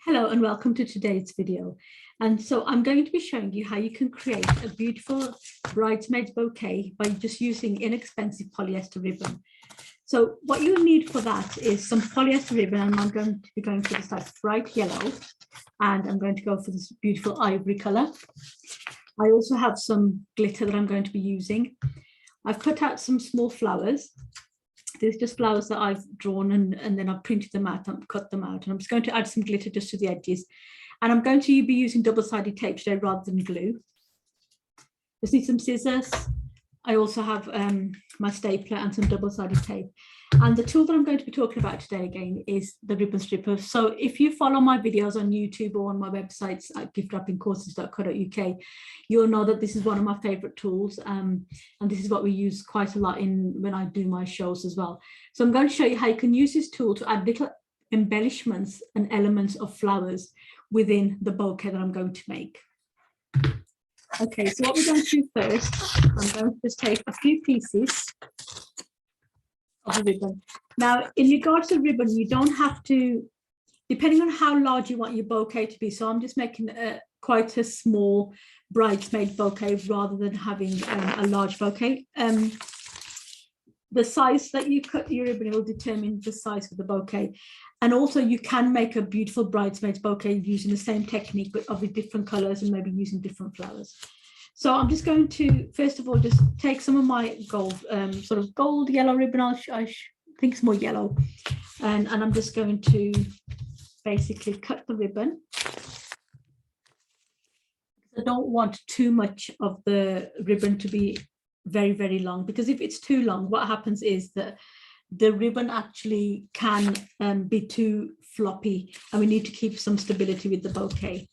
Hello and welcome to today's video. And so I'm going to be showing you how you can create a beautiful bridesmaid bouquet by just using inexpensive polyester ribbon. So what you'll need for that is some polyester ribbon, and I'm going to be going for this like bright yellow, and I'm going to go for this beautiful ivory color. I also have some glitter that I'm going to be using. I've cut out some small flowers. There's just flowers that I've drawn and then I've printed them out and cut them out. And I'm just going to add some glitter just to the edges. And I'm going to be using double-sided tape today rather than glue. Just need some scissors. I also have my stapler and some double-sided tape. And the tool that I'm going to be talking about today again is the ribbon stripper. So if you follow my videos on YouTube or on my websites at giftwrappingcourses.co.uk, you'll know that this is one of my favorite tools. And this is what we use quite a lot when I do my shows as well. So I'm going to show you how you can use this tool to add little embellishments and elements of flowers within the bouquet that I'm going to make. Okay, so what we're going to do first, I'm going to just take a few pieces of the ribbon. Now, in regards to ribbon, you don't have to, depending on how large you want your bouquet to be. So I'm just making quite a small bridesmaid bouquet rather than having a large bouquet. The size that you cut your ribbon will determine the size of the bouquet. And also you can make a beautiful bridesmaid bouquet using the same technique, but of different colors and maybe using different flowers. So I'm just going to, first of all, just take some of my gold, sort of gold yellow ribbon. I think it's more yellow. And I'm just going to basically cut the ribbon. I don't want too much of the ribbon to be very, very long, because if it's too long, what happens is that the ribbon actually can be too floppy, and we need to keep some stability with the bouquet.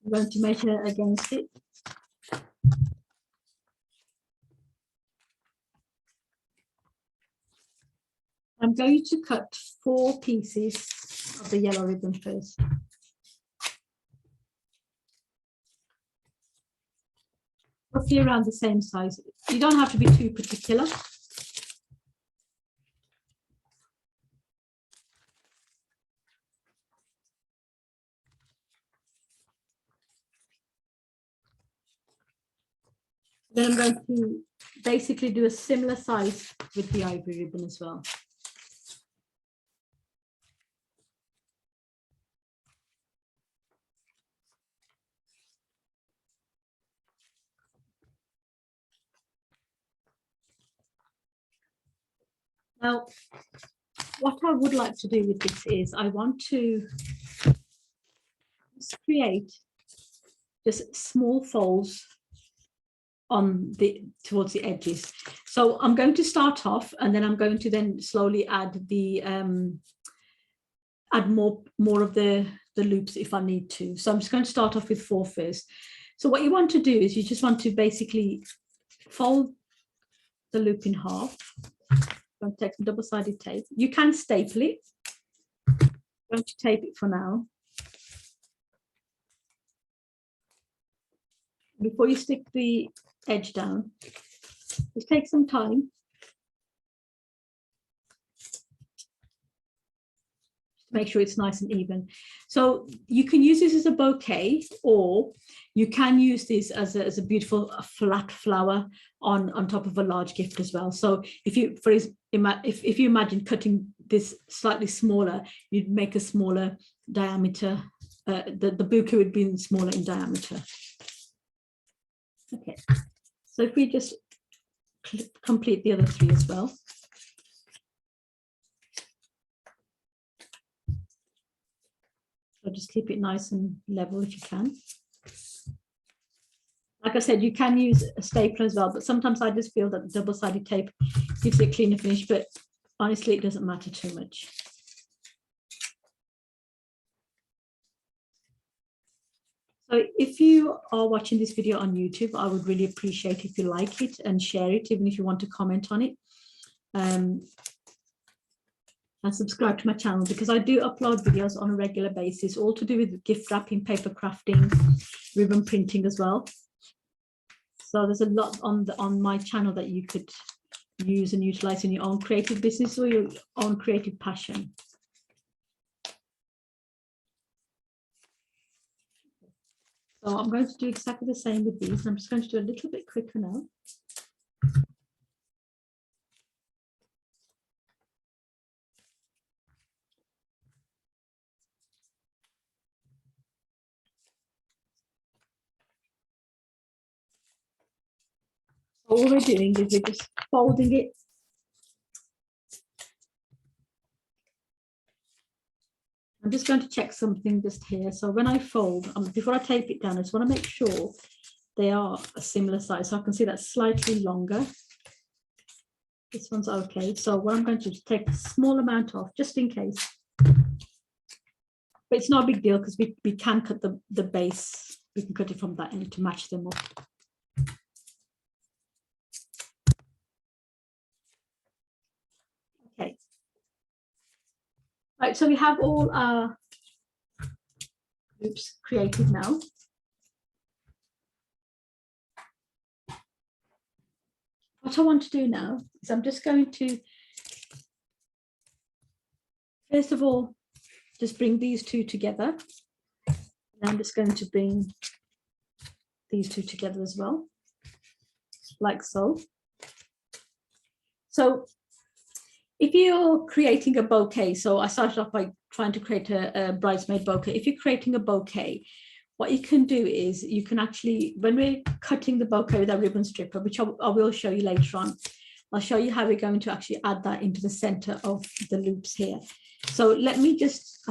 I'm going to measure against it. I'm going to cut 4 pieces of the yellow ribbon first. Roughly around the same size. You don't have to be too particular. Then I'm going to basically do a similar size with the ivory ribbon as well. Now, what I would like to do with this is I want to create just small folds on towards the edges. So I'm going to start off, and then I'm going to then slowly add the add more of the loops if I need to. So I'm just going to start off with 4 first. So what you want to do is you just want to basically fold the loop in half. I'm going to take some double-sided tape. You can staple it. I'm going to tape it for now. Before you stick the edge down, just take some time to make sure it's nice and even. So you can use this as a bouquet, or you can use this as a beautiful flat flower on top of a large gift as well. So if you if you imagine cutting this slightly smaller, you'd make a smaller diameter. The bouquet would be smaller in diameter. Okay, so if we just complete the other 3 as well. So just keep it nice and level if you can. Like I said, you can use a stapler as well, but sometimes I just feel that double-sided tape gives it a cleaner finish, but honestly, it doesn't matter too much. So if you are watching this video on YouTube, I would really appreciate if you like it and share it, even if you want to comment on it. And subscribe to my channel, because I do upload videos on a regular basis, all to do with gift wrapping, paper crafting, ribbon printing as well. So there's a lot on my channel that you could use and utilize in your own creative business or your own creative passion. So I'm going to do exactly the same with these. I'm just going to do a little bit quicker now. All we're doing is we're just folding it. I'm just going to check something just here. So when I fold, before I tape it down, I just want to make sure they are a similar size. So I can see that's slightly longer. This one's okay. So what I'm going to do is take a small amount off, just in case. But it's not a big deal because we can cut the base. We can cut it from that end to match them up. Okay. Right, so we have all our groups created now. What I want to do now is I'm just going to, first of all, just bring these two together. And I'm just going to bring these two together as well, like so. So if you're creating a bouquet, so I started off by trying to create a bridesmaid bouquet. If you're creating a bouquet, what you can do is you can actually, when we're cutting the bouquet with a ribbon stripper, which I will show you later on, I'll show you how we're going to actually add that into the center of the loops here. So let me just,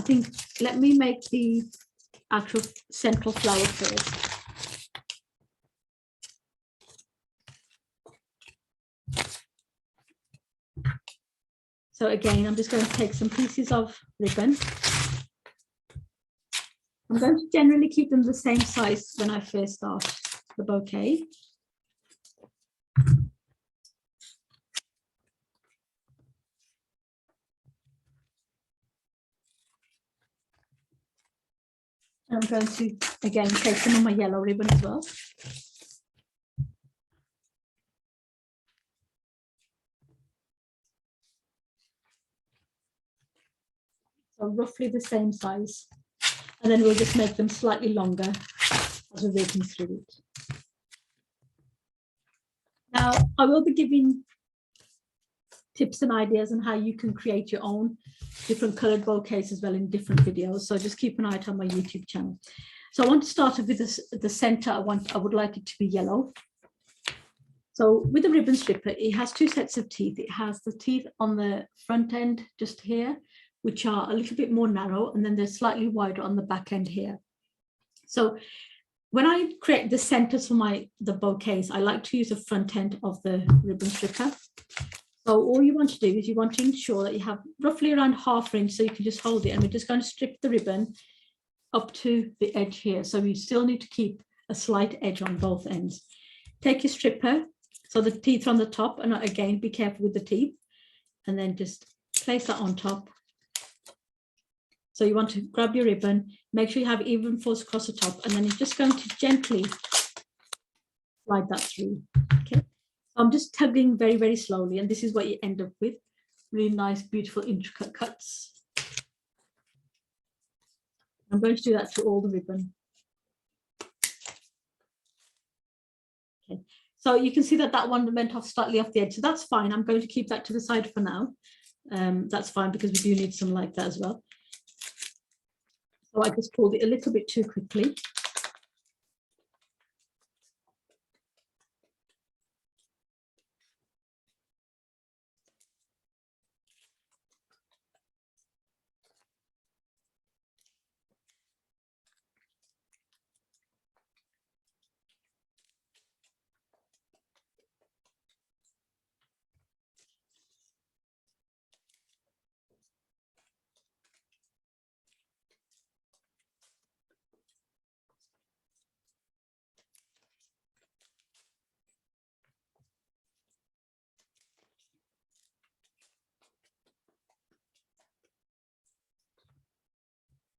let me make the actual central flower first. So again, I'm just going to take some pieces of ribbon. I'm going to generally keep them the same size when I first start the bouquet. I'm going to, again, take some of my yellow ribbon as well. So roughly the same size. And then we'll just make them slightly longer as we're working through it. Now, I will be giving tips and ideas on how you can create your own different colored bouquets as well in different videos. So just keep an eye out on my YouTube channel. So I want to start with the center. I would like it to be yellow. So with the ribbon stripper, it has two sets of teeth. It has the teeth on the front end just here, which are a little bit more narrow, and then they're slightly wider on the back end here. So when I create the centers for the bouquets, I like to use the front end of the ribbon stripper. So all you want to do is you want to ensure that you have roughly around 1/2 inch, so you can just hold it, and we're just going to strip the ribbon up to the edge here. So you still need to keep a slight edge on both ends. Take your stripper, so the teeth are on the top, and again, be careful with the teeth, and then just place that on top. So you want to grab your ribbon, make sure you have even folds across the top, and then you're just going to gently slide that through. Okay, so I'm just tugging very, very slowly, and this is what you end up with. Really nice, beautiful, intricate cuts. I'm going to do that to all the ribbon. Okay, so you can see that that one went off slightly off the edge, so that's fine. I'm going to keep that to the side for now. That's fine because we do need some like that as well. So I just pulled it a little bit too quickly.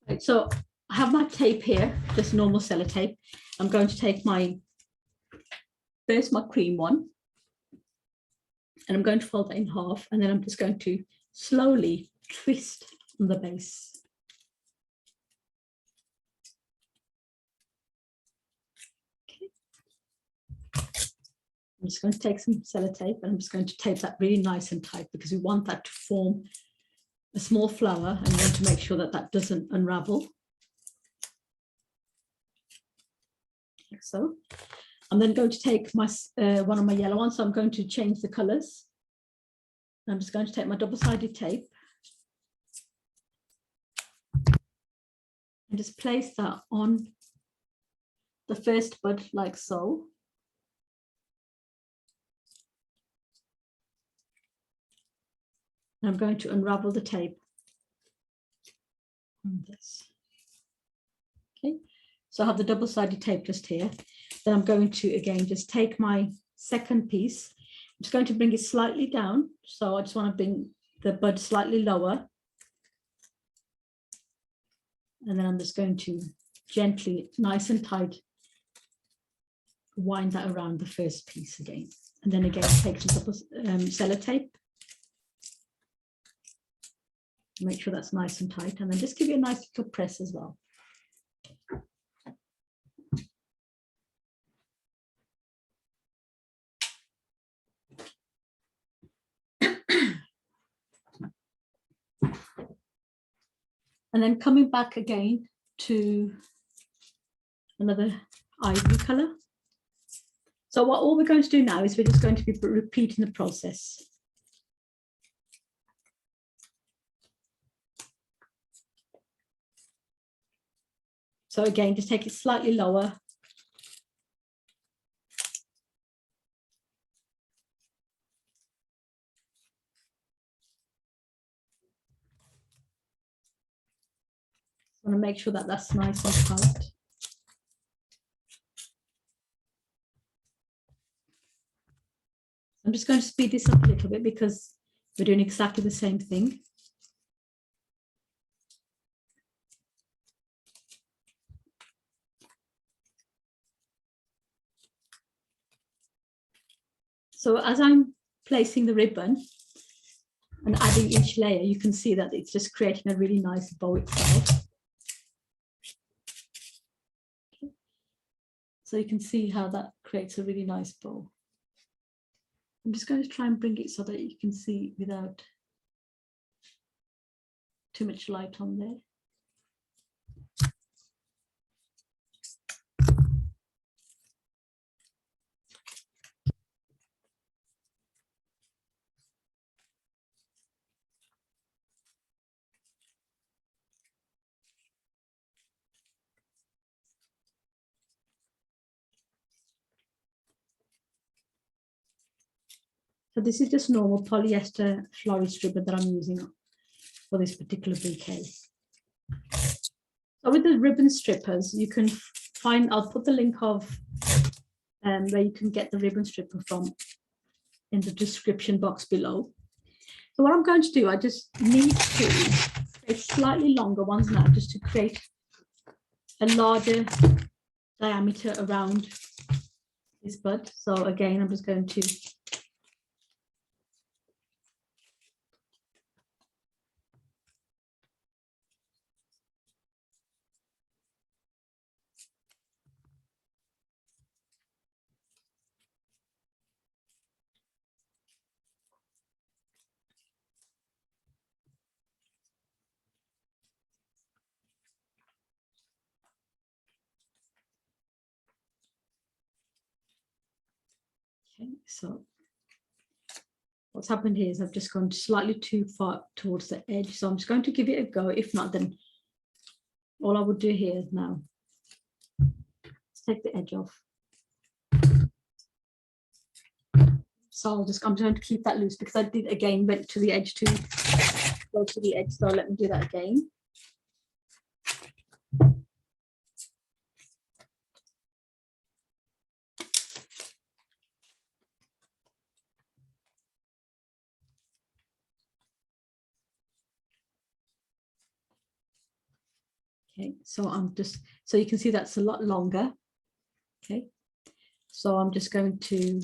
Right, so I have my tape here, just normal sellotape. I'm going to take my cream one. And I'm going to fold that in half, and then I'm just going to slowly twist on the base. I'm just going to take some sellotape, and I'm just going to tape that really nice and tight, because we want that to form a small flower, and we want to make sure that that doesn't unravel. Like so. I'm then going to take my one of my yellow ones, so I'm going to change the colors. I'm just going to take my double-sided tape and just place that on the first bud like so. And I'm going to unravel the tape on this. Okay, so I have the double-sided tape just here. Then I'm going to again just take my second piece. I'm just going to bring it slightly down. So I just want to bring the bud slightly lower. And then I'm just going to gently, nice and tight, wind that around the first piece again. And then again, take some sellotape. Make sure that's nice and tight. And then just give it a nice little press as well. And then coming back again to another ivory color. So all we're going to do now is we're just going to be repeating the process. So again, just take it slightly lower. I want to make sure that that's nice and tight. I'm just going to speed this up a little bit because we're doing exactly the same thing. So as I'm placing the ribbon and adding each layer, you can see that it's just creating a really nice bow itself. Okay. So you can see how that creates a really nice bow. I'm just going to try and bring it so that you can see without too much light on there. So this is just normal polyester florist ribbon that I'm using for this particular bouquet. So with the ribbon strippers, you can find, I'll put the link of where you can get the ribbon stripper from in the description box below. So what I'm going to do, I just need to create slightly longer ones now, just to create a larger diameter around this bud. So again, I'm just going to so what's happened here is I've just gone slightly too far towards the edge. So I'm just going to give it a go. If not, then all I would do here is now let's take the edge off. So I'm going to keep that loose because I did again went to the edge too close to the edge. So let me do that again. Okay, so so you can see that's a lot longer. Okay, so I'm just going to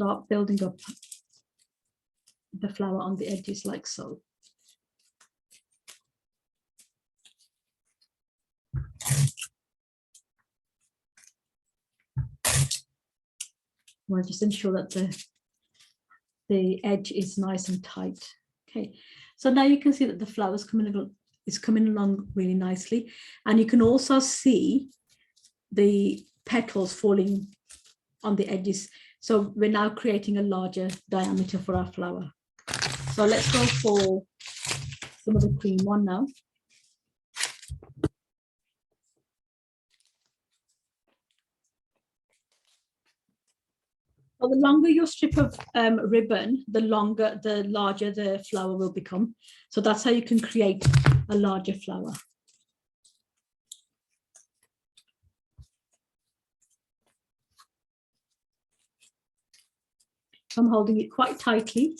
start building up the flower on the edges like so. Well, just ensure that the edge is nice and tight. Okay, so now you can see that the flower is coming along really nicely, and you can also see the petals falling on the edges. So we're now creating a larger diameter for our flower. So let's go for some of the cream one now. So the longer your strip of ribbon, the larger the flower will become. So that's how you can create a larger flower. I'm holding it quite tightly.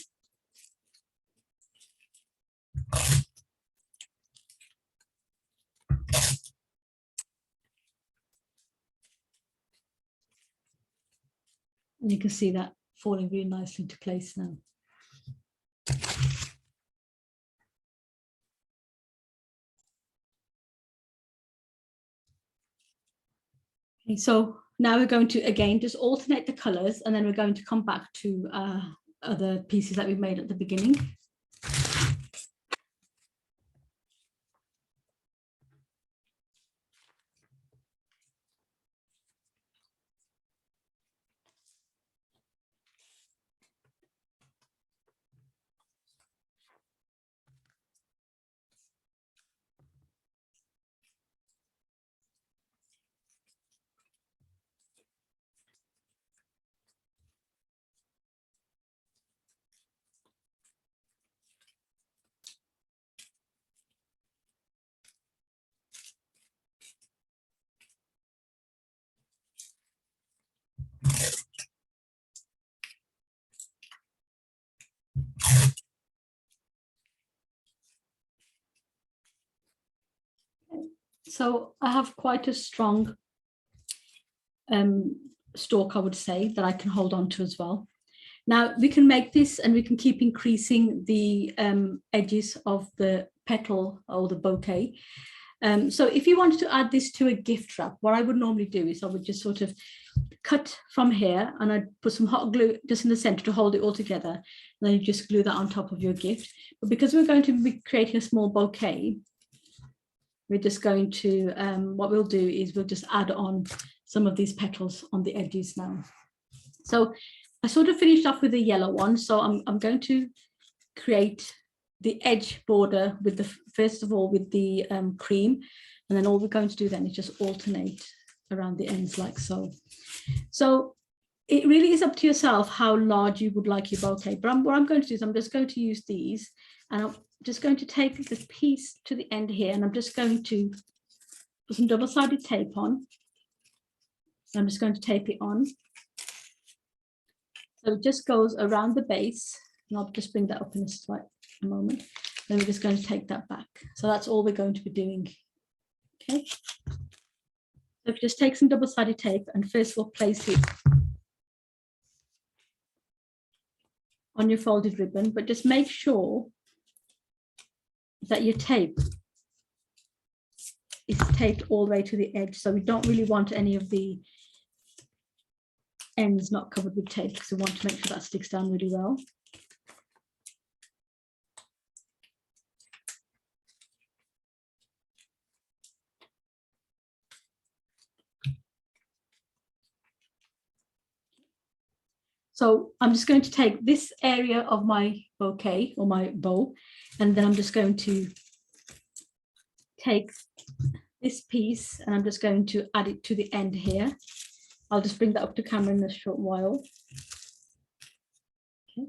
And you can see that falling really nicely into place now. Okay, so now we're going to, again, just alternate the colors, and then we're going to come back to other pieces that we made at the beginning. So I have quite a strong stalk, I would say, that I can hold on to as well. Now we can make this, and we can keep increasing the edges of the petal or the bouquet. So if you wanted to add this to a gift wrap, what I would normally do is I would just sort of cut from here, and I'd put some hot glue just in the center to hold it all together. And then you just glue that on top of your gift. But because we're going to be creating a small bouquet, we're just going to, what we'll do is we'll just add on some of these petals on the edges now. So I sort of finished off with the yellow one. So I'm going to create the edge border with the, first of all, with the cream. And then all we're going to do then is just alternate around the ends like so. So it really is up to yourself how large you would like your bouquet. But what I'm going to do is I'm just going to use these, and I'm just going to take this piece to the end here, and I'm just going to put some double-sided tape on. I'm just going to tape it on. So it just goes around the base, and I'll just bring that up in a moment. Then we're just going to take that back. So that's all we're going to be doing. Okay. So if you just take some double-sided tape, and first we'll place it on your folded ribbon, but just make sure that your tape is taped all the way to the edge. So we don't really want any of the ends not covered with tape, because we want to make sure that sticks down really well. So I'm just going to take this area of my bouquet or my bowl, and then I'm just going to take this piece, and I'm just going to add it to the end here. I'll just bring that up to camera in a short while. Okay.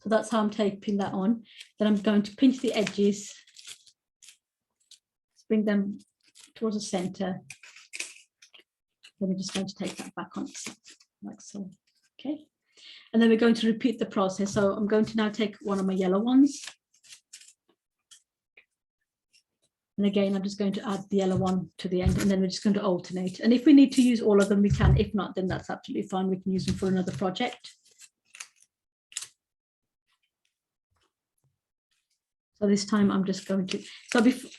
So that's how I'm taping that on. Then I'm going to pinch the edges, bring them towards the center. Then we're just going to take that back on like so. Okay. And then we're going to repeat the process. So I'm going to now take one of my yellow ones. And again, I'm just going to add the yellow one to the end, and then we're just going to alternate. And if we need to use all of them, we can. If not, then that's absolutely fine. We can use them for another project. So this time I'm just going to, so before,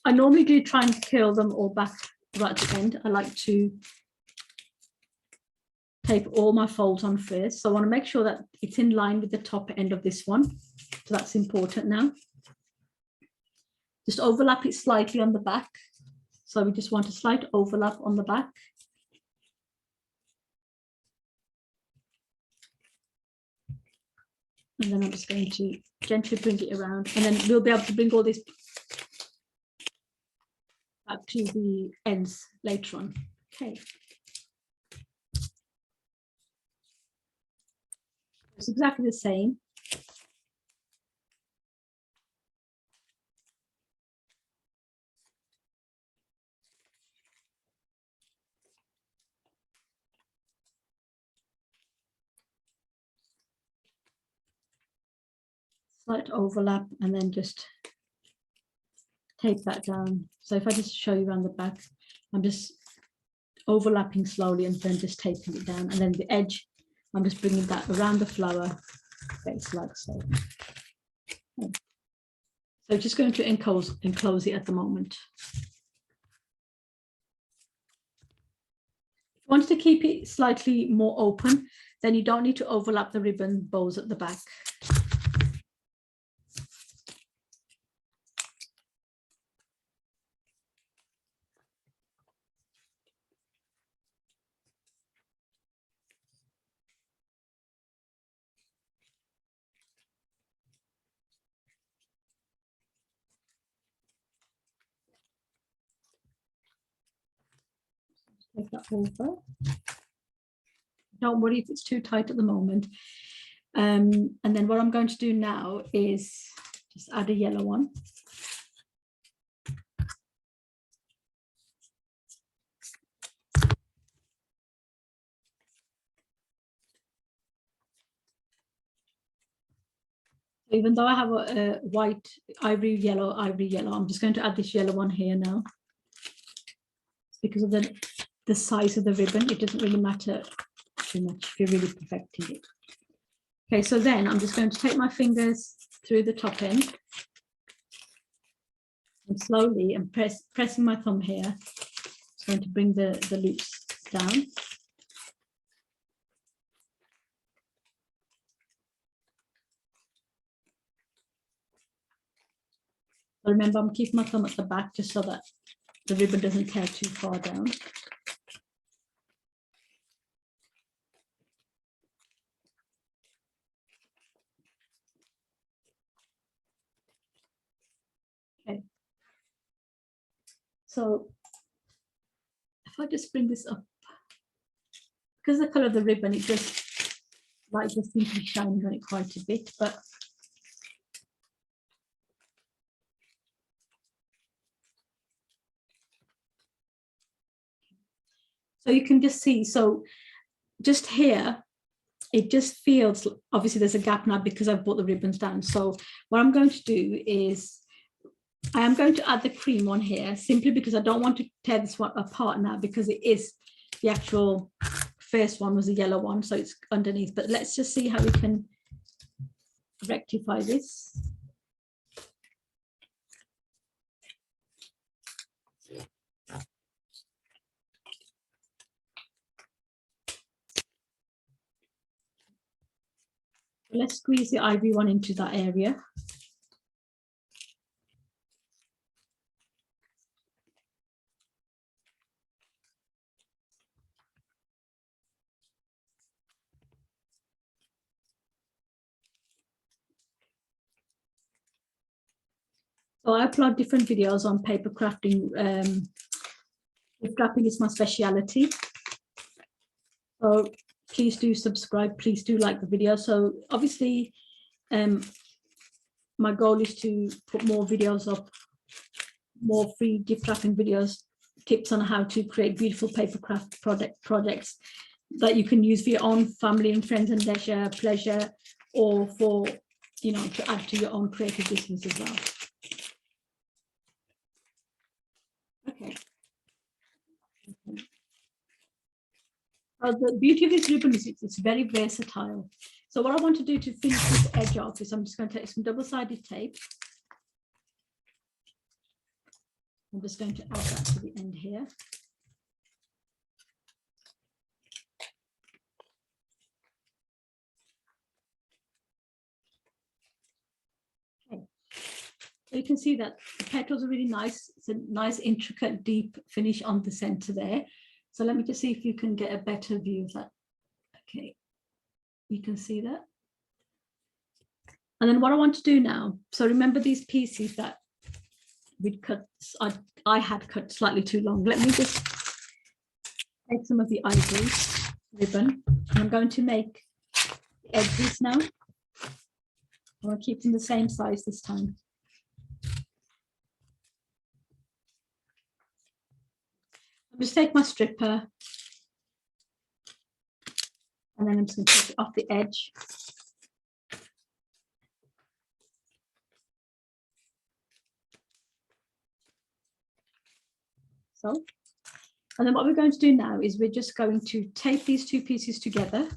I normally do try and curl them all back right at the end. I like to tape all my folds on first. So I want to make sure that it's in line with the top end of this one. So that's important now. Just overlap it slightly on the back. So we just want a slight overlap on the back. And then I'm just going to gently bring it around, and then we'll be able to bring all this back to the ends later on. Okay. It's exactly the same. Slight overlap, and then just tape that down. So if I just show you around the back, I'm just overlapping slowly and then just taping it down, and then the edge, I'm just bringing that around the flower face like so. Okay. So just going to enclose it at the moment. If you want to keep it slightly more open, then you don't need to overlap the ribbon bows at the back. Take that over. Don't worry if it's too tight at the moment. And then what I'm going to do now is just add a yellow one. Even though I have a white ivory yellow, I'm just going to add this yellow one here now. Because of the size of the ribbon, it doesn't really matter too much if you're really perfecting it. Okay, so then I'm just going to take my fingers through the top end and slowly, and pressing my thumb here, I'm going to bring the loops down. But remember, I'm keeping my thumb at the back just so that the ribbon doesn't tear too far down. Okay. So if I just bring this up, because the color of the ribbon, it just light just seems to be shining on it quite a bit, but so you can just see, so just here, it just feels, obviously there's a gap now because I've brought the ribbons down. So what I'm going to do is, I am going to add the cream on here simply because I don't want to tear this one apart now, because it is the actual first one was a yellow one, so it's underneath. But let's just see how we can rectify this. Let's squeeze the ivory one into that area. So I upload different videos on paper crafting. Gift wrapping is my speciality. So please do subscribe, please do like the video. So obviously my goal is to put more videos up, more free gift wrapping videos, tips on how to create beautiful paper craft projects that you can use for your own family and friends and leisure, pleasure, or for, you know, to add to your own creative business as well. Okay. The beauty of this ribbon is it's very versatile. So what I want to do to finish this edge off is I'm just going to take some double-sided tape. I'm just going to add that to the end here. Okay. So you can see that the petals are really nice. It's a nice, intricate, deep finish on the center there. So let me just see if you can get a better view of that. Okay, you can see that. And then what I want to do now, so remember these pieces that we'd cut, I had cut slightly too long. Let me just take some of the ivory ribbon. I'm going to make edges now. I want to keep them the same size this time. I'll just take my stripper and then I'm just going to take it off the edge. So, and then what we're going to do now is we're just going to tape these two pieces together.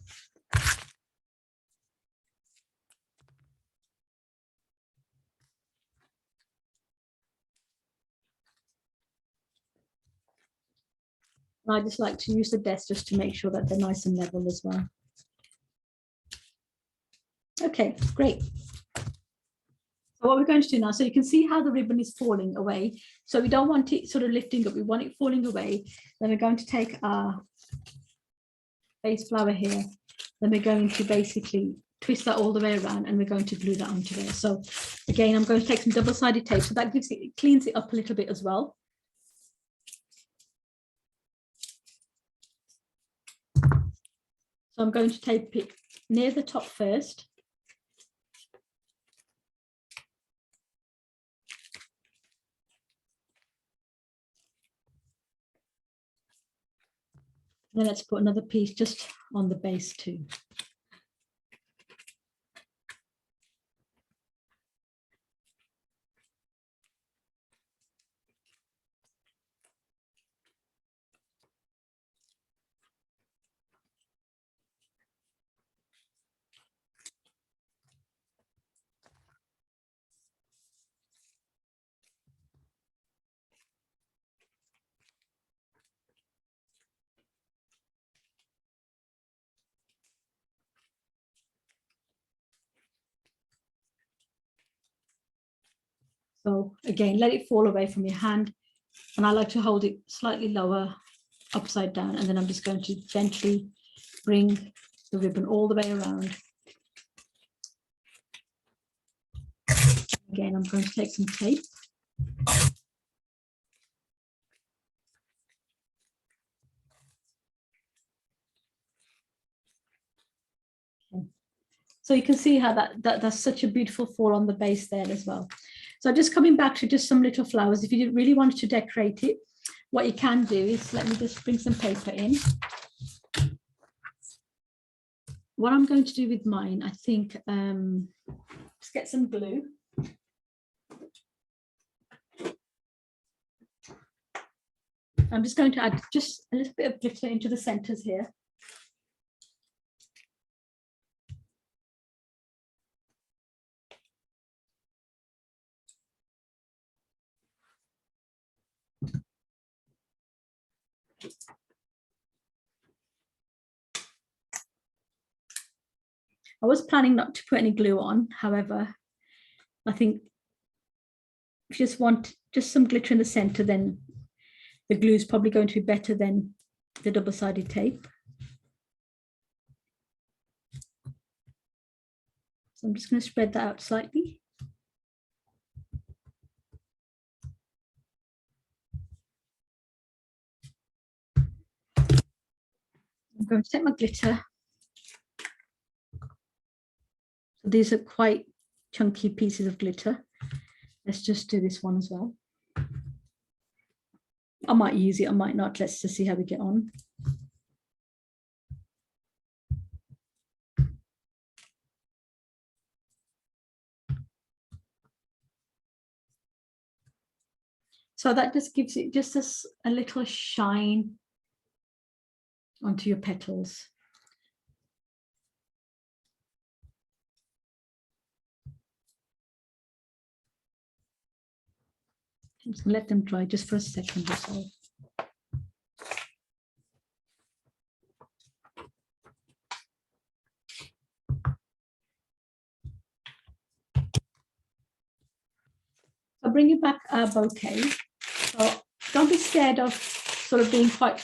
And I just like to use the desk just to make sure that they're nice and level as well. Okay, great. So what we're going to do now, so you can see how the ribbon is falling away. So we don't want it sort of lifting up, we want it falling away. Then we're going to take our base flower here. Then we're going to basically twist that all the way around and we're going to glue that onto there. So again, I'm going to take some double-sided tape. So that gives it, it cleans it up a little bit as well. So I'm going to tape it near the top first. Then let's put another piece just on the base too. So again, let it fall away from your hand. And I like to hold it slightly lower, upside down. And then I'm just going to gently bring the ribbon all the way around. Again, I'm going to take some tape. Okay. So you can see how that's such a beautiful fall on the base there as well. So just coming back to just some little flowers, if you really wanted to decorate it, what you can do is, let me just bring some paper in. What I'm going to do with mine, I think, just get some glue. I'm just going to add just a little bit of glitter into the centers here. I was planning not to put any glue on, however, I think if you just want just some glitter in the center, then the glue is probably going to be better than the double-sided tape. So I'm just going to spread that out slightly. I'm going to take my glitter. So these are quite chunky pieces of glitter. Let's just do this one as well. I might use it, I might not. Let's just see how we get on. So that just gives it just a little shine onto your petals. I'm just gonna let them dry just for a second or so. I'll bring you back our bouquet. So don't be scared of sort of being quite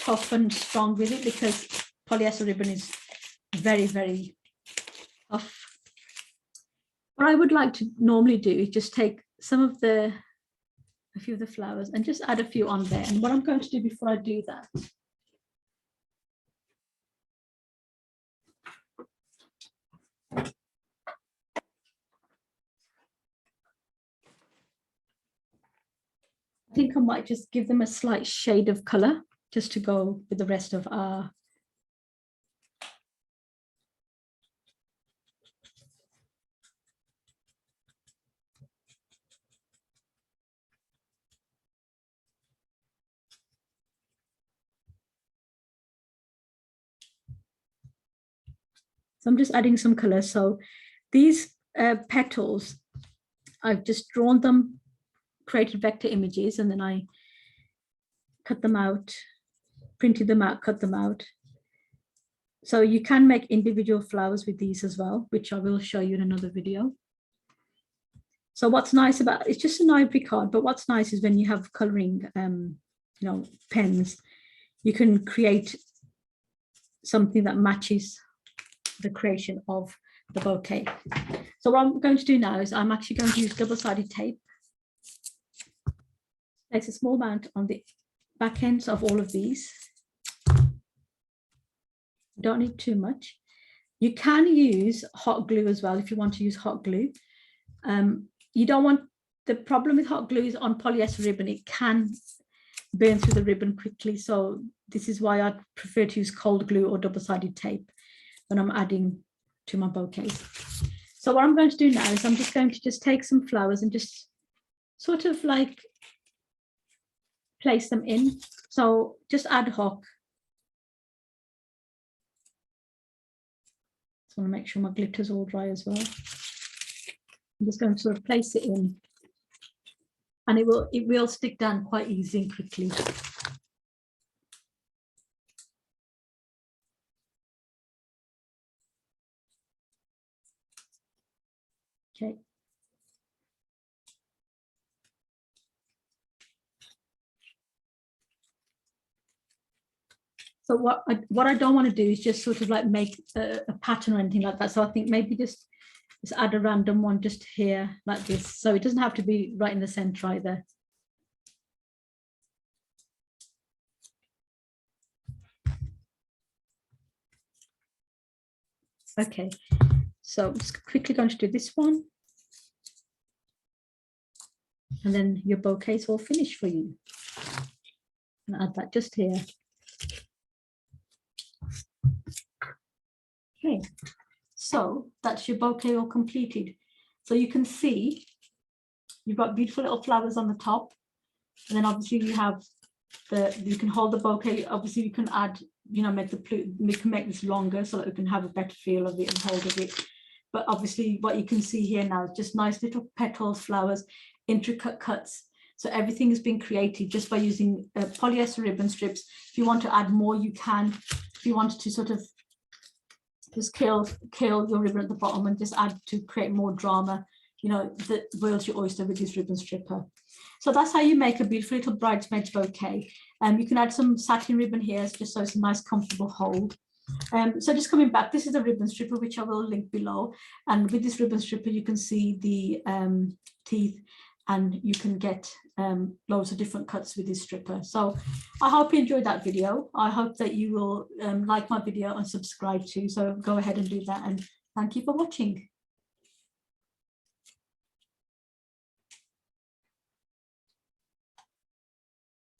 tough and strong with it, because polyester ribbon is very, very tough. What I would like to normally do is just take a few of the flowers and just add a few on there. And what I'm going to do before I do that, I think I might just give them a slight shade of color just to go with the rest of our So I'm just adding some color. So these petals, I've just drawn them, created vector images, and then I cut them out, printed them out, cut them out. So you can make individual flowers with these as well, which I will show you in another video. So what's nice about it's just an ivory card, but what's nice is when you have coloring, pens, you can create something that matches the creation of the bouquet. So what I'm going to do now is I'm actually going to use double-sided tape. Place a small amount on the back ends of all of these. Don't need too much. You can use hot glue as well if you want to use hot glue. You don't want, the problem with hot glue is on polyester ribbon, it can burn through the ribbon quickly. So this is why I prefer to use cold glue or double-sided tape when I'm adding to my bouquets. So what I'm going to do now is I'm just going to just take some flowers and just sort of like place them in. So just ad hoc. Just want to make sure my glitter's all dry as well. I'm just going to sort of place it in, and it will stick down quite easy and quickly. Okay. So what I don't want to do is just sort of like make a pattern or anything like that. So I think maybe just add a random one just here like this. So it doesn't have to be right in the center either. Okay, so I'm just quickly going to do this one. And then your bouquet's all finished for you. And add that just here. Okay, so that's your bouquet all completed. So you can see you've got beautiful little flowers on the top. And then obviously you have you can hold the bouquet. Obviously you can add, you can make this longer so that you can have a better feel of it and hold of it. But obviously what you can see here now is just nice little petals, flowers, intricate cuts. So everything has been created just by using polyester ribbon strips. If you want to add more, you can. If you wanted to sort of just kill your ribbon at the bottom and just add to create more drama, the world's your oyster with this ribbon stripper. So that's how you make a beautiful little bridesmaid's bouquet. You can add some satin ribbon here just so it's a nice comfortable hold. So just coming back, this is a ribbon stripper, which I will link below. And with this ribbon stripper, you can see the teeth, and you can get loads of different cuts with this stripper. So I hope you enjoyed that video. I hope that you will like my video and subscribe too. So go ahead and do that. And thank you for watching.